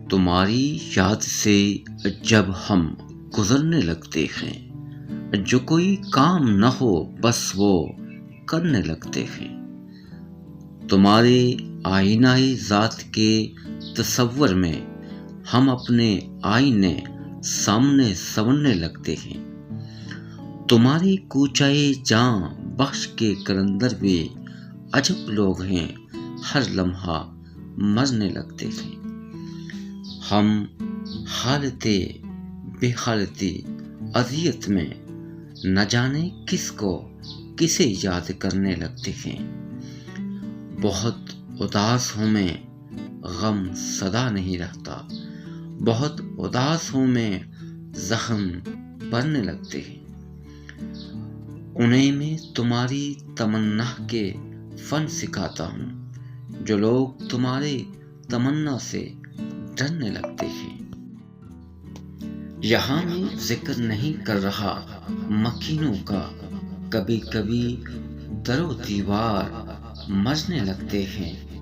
تمہاری یاد سے جب ہم گزرنے لگتے ہیں، جو کوئی کام نہ ہو بس وہ کرنے لگتے ہیں۔ تمہارے آئینۂ ذات کے تصور میں ہم اپنے آئینے سامنے سنورنے لگتے ہیں۔ تمہاری کوچائے جاں بخش کے قلندر بھی عجب لوگ ہیں، ہر لمحہ مرنے لگتے ہیں۔ ہم حالت بے حالتی اذیت میں نہ جانے کس کو کسے یاد کرنے لگتے ہیں۔ بہت اداس ہوں میں غم صدا نہیں رہتا، بہت اداس ہوں میں زخم بھرنے لگتے ہیں۔ انہیں میں تمہاری تمنا کے فن سکھاتا ہوں، جو لوگ تمہارے تمنا سے ڈرنے لگتے ہیں۔ یہاں میں ذکر نہیں کر رہا مکینوں کا، کبھی کبھی در و دیوار مرنے لگتے ہیں۔